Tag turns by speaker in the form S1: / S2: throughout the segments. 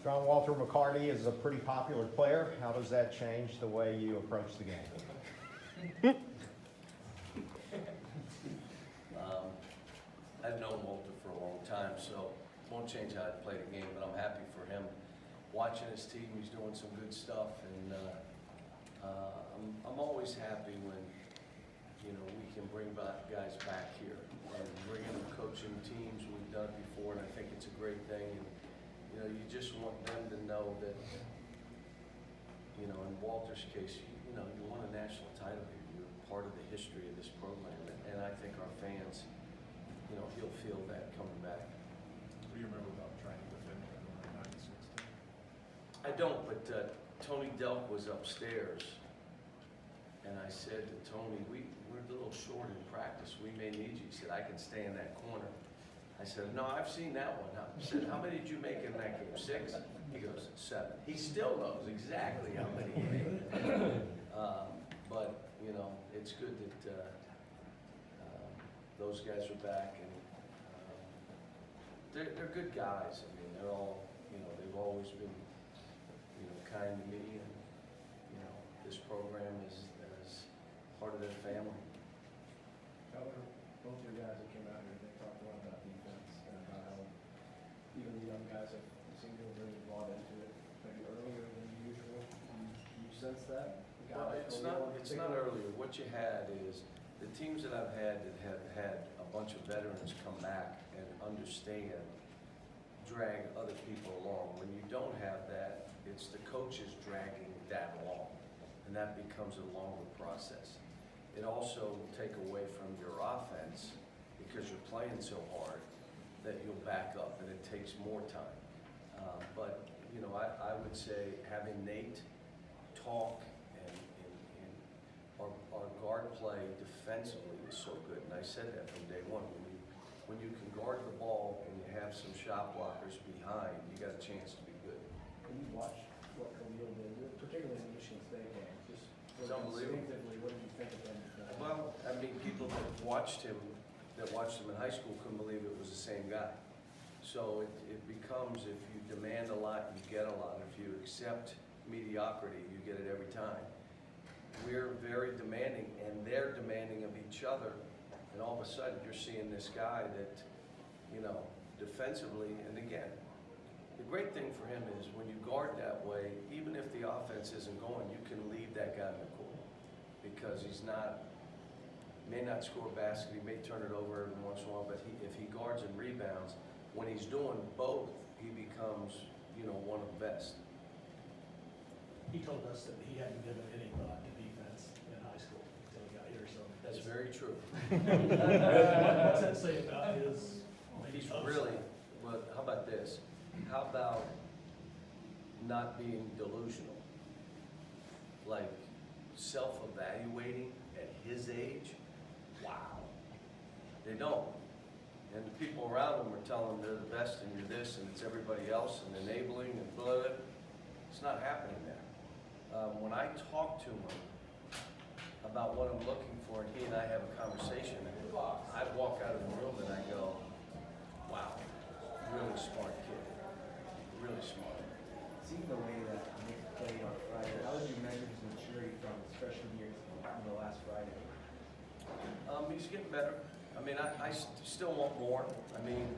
S1: John Walter McCarty is a pretty popular player. How does that change the way you approach the game?
S2: I've known Walter for a long time, so it won't change how I play the game, but I'm happy for him. Watching his team, he's doing some good stuff, and I'm always happy when, you know, we can bring guys back here and bring in coaching teams. We've done it before, and I think it's a great thing. And, you know, you just want them to know that, you know, in Walter's case, you know, you won a national title here. You're part of the history of this program, and I think our fans, you know, he'll feel that coming back.
S3: What do you remember about trying to defend him in the 96 team?
S2: I don't, but Tony Delk was upstairs, and I said to Tony, we're a little short in practice. We may need you. He said, I can stay in that corner. I said, no, I've seen that one. I said, how many did you make in that game? 6? He goes, 7. He still knows exactly how many he made. But, you know, it's good that those guys are back, and they're good guys. I mean, they're all, you know, they've always been, you know, kind to me, and, you know, this program is part of their family.
S4: Both your guys that came out here, they talked a lot about defense and about how even the young guys have seemed to have really bought into it maybe earlier than usual. Do you sense that?
S2: Well, it's not earlier. What you had is the teams that I've had that have had a bunch of veterans come back and understand, drag other people along. When you don't have that, it's the coaches dragging that along, and that becomes a longer process. It also will take away from your offense because you're playing so hard that you'll back up, and it takes more time. But, you know, I would say having Nate talk and our guard play defensively is so good. And I said that from day one. When you can guard the ball and you have some shot blockers behind, you got a chance to be good.
S4: When you watch what Khalil did, particularly in the Michigan State game, just
S2: It's unbelievable.
S4: instinctively, what did you think of him?
S2: Well, I mean, people that watched him in high school couldn't believe it was the same guy. So it becomes, if you demand a lot, you get a lot. If you accept mediocrity, you get it every time. We're very demanding, and they're demanding of each other, and all of a sudden you're seeing this guy that, you know, defensively, and again, the great thing for him is when you guard that way, even if the offense isn't going, you can leave that guy in the corner because he's not, may not score a basket, he may turn it over every once in a while, but if he guards and rebounds, when he's doing both, he becomes, you know, one of the best.
S5: He told us that he hadn't given any thought to defense in high school until he got here, so.
S2: That's very true.
S5: What's that say about his?
S2: He's really, well, how about this? How about not being delusional? Like self-evaluating at his age? Wow. They don't. And the people around him are telling them they're the best and you're this and it's everybody else and enabling and blah, blah. It's not happening there. When I talk to him about what I'm looking for and he and I have a conversation, I walk out of the room and I go, wow, really smart kid, really smart.
S4: Seeing the way that Nick played on Friday, how would you measure his maturity from his freshman year to the last Friday?
S2: He's getting better. I mean, I still want more. I mean,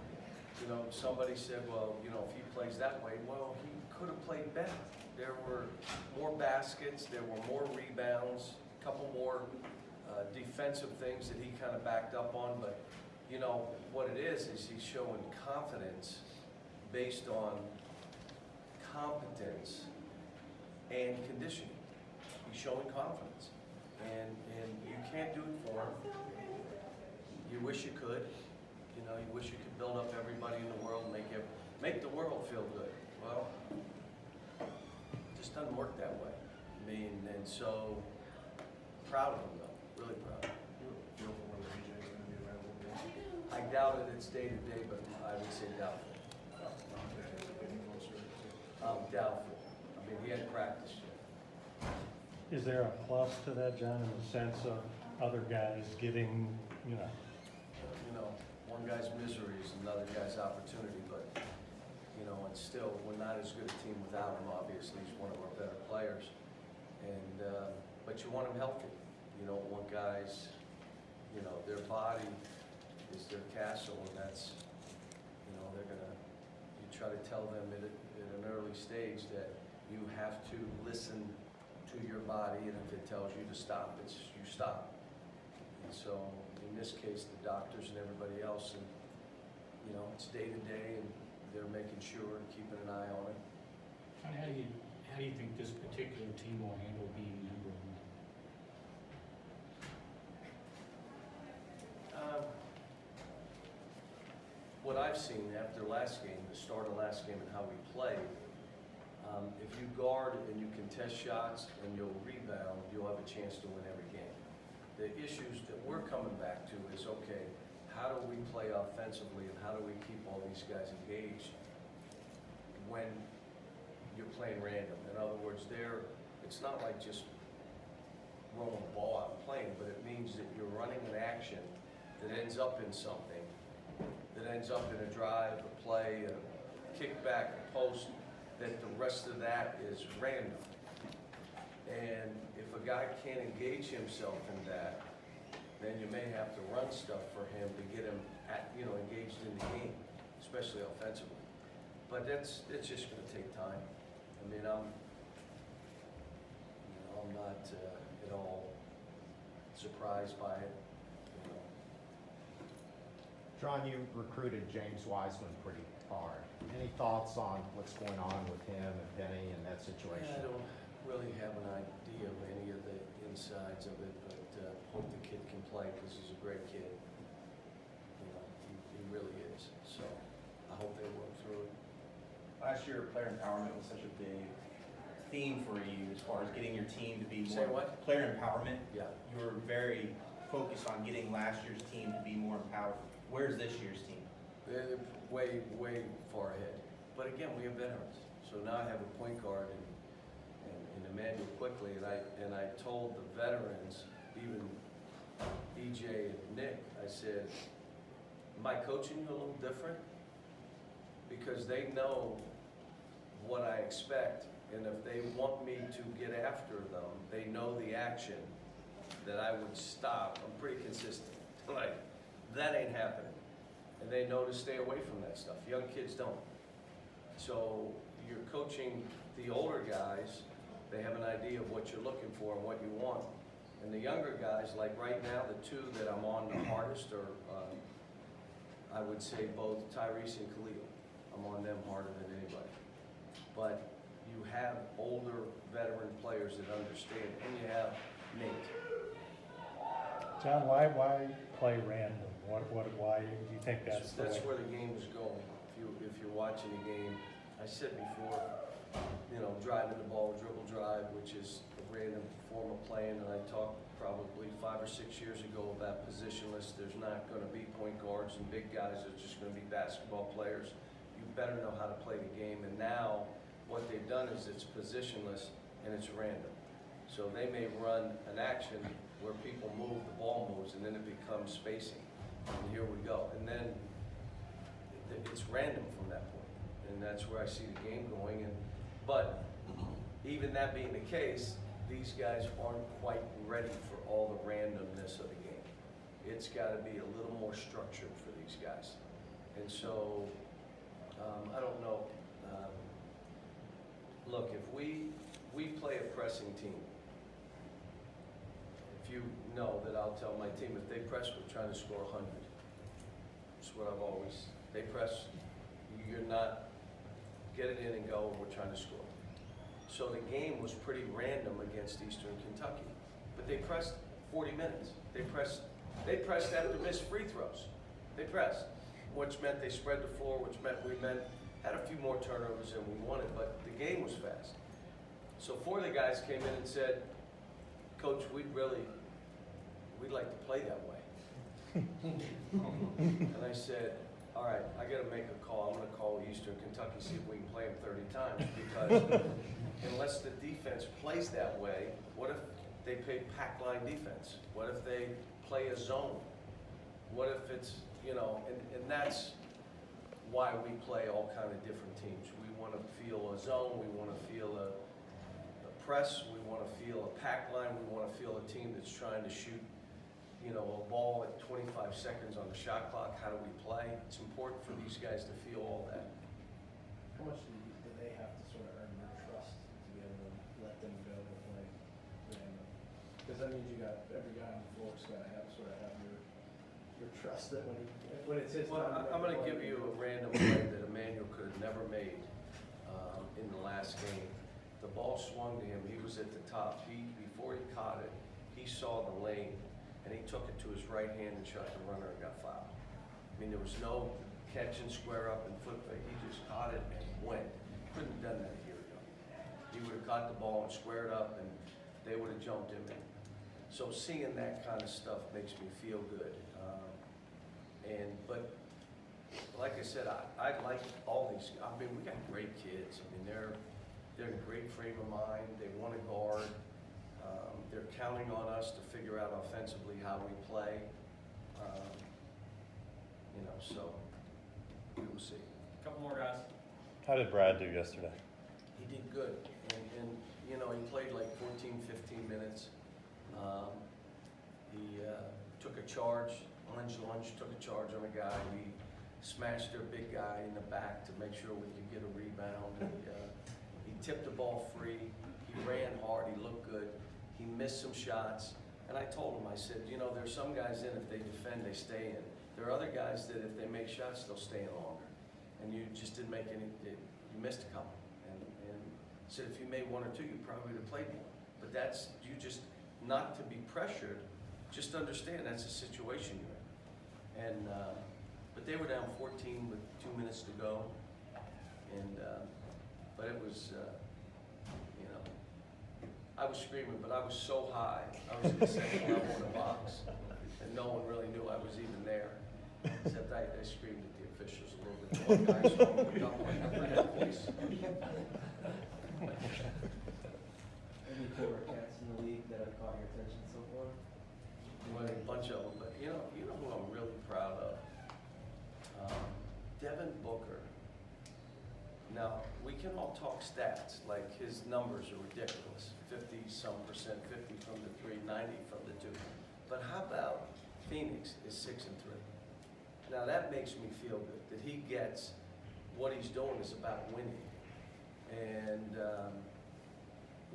S2: you know, somebody said, well, you know, if he plays that way, well, he could have played better. There were more baskets, there were more rebounds, a couple more defensive things that he kind of backed up on, but you know, what it is he's showing confidence based on competence and conditioning. He's showing confidence, and you can't do it for him. You wish you could. You know, you wish you could build up everybody in the world, make the world feel good. Well, it just doesn't work that way. I mean, and so proud of him though, really proud.
S3: Feel for whether AJ is going to be available again?
S2: I doubt it. It's day to day, but I would say doubtful.
S3: Getting closer to
S2: Doubtful. I mean, he hadn't practiced yet.
S6: Is there a plus to that, John, in the sense of other guys getting,
S2: You know, one guy's misery is another guy's opportunity, but you know, and still, we're not as good a team without him, obviously, he's one of our better players. And, but you want them healthy, you don't want guys, you know, their body is their castle, and that's, you know, they're gonna, you try to tell them at an early stage that you have to listen to your body, and if it tells you to stop, it's, you stop. And so, in this case, the doctors and everybody else, and, you know, it's day to day, and they're making sure and keeping an eye on it.
S7: How do you think this particular team will handle being number one?
S2: What I've seen after last game, the start of last game and how we played, if you guard and you contest shots and you'll rebound, you'll have a chance to win every game. The issues that we're coming back to is, okay, how do we play offensively and how do we keep all these guys engaged when you're playing random? In other words, it's not like just rolling the ball out and playing, but it means that you're running an action that ends up in something, that ends up in a drive, a play, a kickback, a post, that the rest of that is random. And if a guy can't engage himself in that, then you may have to run stuff for him to get him engaged in the game, especially offensively. But it's just gonna take time. I mean, I'm not at all surprised by it, you know.
S1: John, you recruited James Wiseman pretty hard. Any thoughts on what's going on with him and Penny and that situation?
S2: I don't really have an idea of any of the insides of it, but hope the kid can play because he's a great kid. You know, he really is. So I hope they work through it.
S8: Last year, player empowerment was such a big theme for you as far as getting your team to be more.
S2: Say what?
S8: Player empowerment.
S2: Yeah.
S8: You were very focused on getting last year's team to be more empowered. Where's this year's team?
S2: They're way far ahead. But again, we have veterans. So now I have a point guard and Emmanuel quickly, and I told the veterans, even EJ and Nick, I said, am I coaching you a little different? Because they know what I expect, and if they want me to get after them, they know the action that I would stop. I'm pretty consistent. Like, that ain't happening. And they know to stay away from that stuff. Young kids don't. So you're coaching the older guys, they have an idea of what you're looking for and what you want. And the younger guys, like right now, the two that I'm on the hardest are, I would say both Tyrese and Khalil. I'm on them harder than anybody. But you have older veteran players that understand, and you have Nate.
S6: John, why play random? Why do you think that's the way?
S2: That's where the game is going. If you're watching the game, I said before, you know, driving the ball, dribble drive, which is a random form of playing, and I talked probably 5 or 6 years ago about positionless. There's not going to be point guards and big guys. There's just going to be basketball players. You better know how to play the game. And now what they've done is it's positionless and it's random. So they may run an action where people move, the ball moves, and then it becomes spacing. And here we go. And then it's random from that point. And that's where I see the game going. But even that being the case, these guys aren't quite ready for all the randomness of the game. It's got to be a little more structured for these guys. And so, I don't know. Look, if we play a pressing team, if you know that I'll tell my team, if they press, we're trying to score 100. That's what I've always, they press, you're not, get it in and go, we're trying to score. So the game was pretty random against Eastern Kentucky, but they pressed 40 minutes. They pressed after missed free throws. They pressed, which meant they spread the floor, which meant we had a few more turnovers than we wanted, but the game was fast. So 4 of the guys came in and said, Coach, we'd like to play that way. And I said, all right, I got to make a call. I'm going to call Eastern Kentucky, see if we can play them 30 times, because unless the defense plays that way, what if they play pack line defense? What if they play a zone? What if it's, you know, and that's why we play all kind of different teams. We want to feel a zone, we want to feel a press, we want to feel a pack line, we want to feel a team that's trying to shoot, you know, a ball at 25 seconds on the shot clock. How do we play? It's important for these guys to feel all that.
S4: How much do they have to sort of earn your trust to be able to let them go to play random? Because that means you got, every guy on the floor's got to have, sort of have your trust that when it's his
S2: Well,
S4: time.
S2: I'm going to give you a random play that Emmanuel could have never made in the last game. The ball swung to him. He was at the top. Before he caught it, he saw the lane, and he took it to his right hand and shot the runner and got fouled. I mean, there was no catch and square up and flip fake. He just caught it and went. Couldn't have done that a year ago. He would have caught the ball and squared up, and they would have jumped him in. So seeing that kind of stuff makes me feel good. But like I said, I like all these. I mean, we got great kids. I mean, they're in a great frame of mind. They want to guard. They're counting on us to figure out offensively how we play. You know, so we will see.
S8: Couple more guys.
S9: How did Brad do yesterday?
S2: He did good, and you know, he played like 14, 15 minutes. He took a charge, lunge, took a charge on a guy. We smashed their big guy in the back to make sure we could get a rebound. He tipped the ball free. He ran hard. He looked good. He missed some shots. And I told him, I said, you know, there's some guys in, if they defend, they stay in. There are other guys that if they make shots, they'll stay in longer. And you just didn't make any, you missed a couple. And said if you made one or two, you probably would have played more. But that's, you just, not to be pressured, just understand that's a situation you're in. And, but they were down 14 with 2 minutes to go. And, but it was, you know, I was screaming, but I was so high. I was at the second level of the box, and no one really knew I was even there. Except I screamed at the officials a little bit. One guy saw me pick up my voice.
S4: Any former cats in the league that have caught your attention so far?
S2: Well, a bunch of them, but you know who I'm really proud of? Devin Booker. Now, we can all talk stats, like his numbers are ridiculous. 50-some%, 50 from the 3, 90 from the 2. But how about Phoenix is 6-3? Now that makes me feel good, that he gets what he's doing is about winning. And,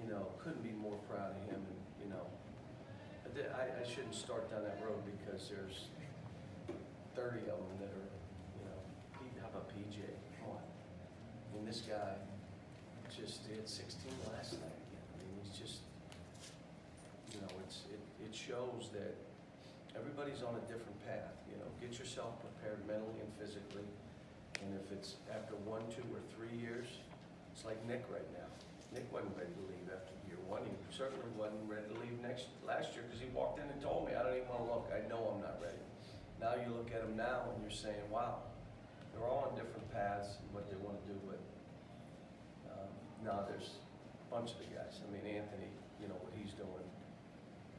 S2: you know, couldn't be more proud of him. And, you know, I shouldn't start down that road because there's 30 of them that are, you know, how about PJ? Come on. I mean, this guy just did 16 last night again. I mean, he's just, you know, it shows that everybody's on a different path. You know, get yourself prepared mentally and physically. And if it's after 1, 2, or 3 years, it's like Nick right now. Nick wasn't ready to leave after year 1. He certainly wasn't ready to leave last year because he walked in and told me, I don't even want to look. I know I'm not ready. Now you look at him now and you're saying, wow, they're all on different paths and what they want to do. But no, there's a bunch of the guys. I mean, Anthony, you know, what he's doing.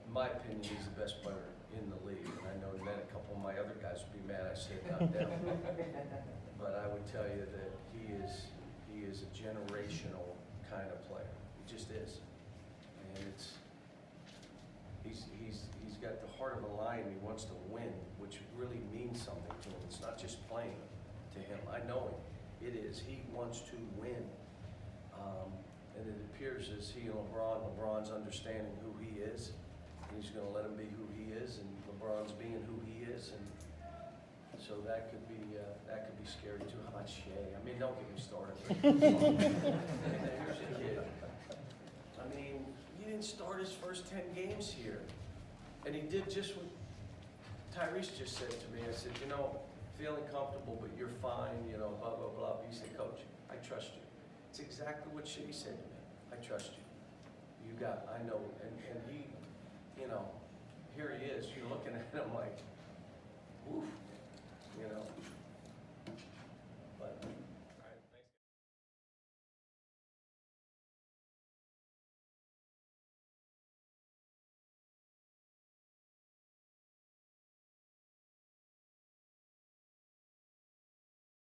S2: In my opinion, he's the best player in the league. And I know that a couple of my other guys would be mad I said not them. But I would tell you that he is a generational kind of player. He just is. And he's got the heart of a lion. He wants to win, which really means something to him. It's not just playing to him. I know it. It is. He wants to win. And it appears as he and LeBron's understanding who he is. And he's going to let him be who he is, and LeBron's being who he is. And so that could be scary too. How about Shea? I mean, don't get me started. Here's a kid. I mean, he didn't start his first 10 games here. And he did just what Tyrese just said to me. I said, you know, feeling comfortable, but you're fine, you know, blah, blah, blah. He said, Coach, I trust you. It's exactly what Shea said to me. I trust you. I know. And he, you know, here he is. You're looking at him like, woof, you know.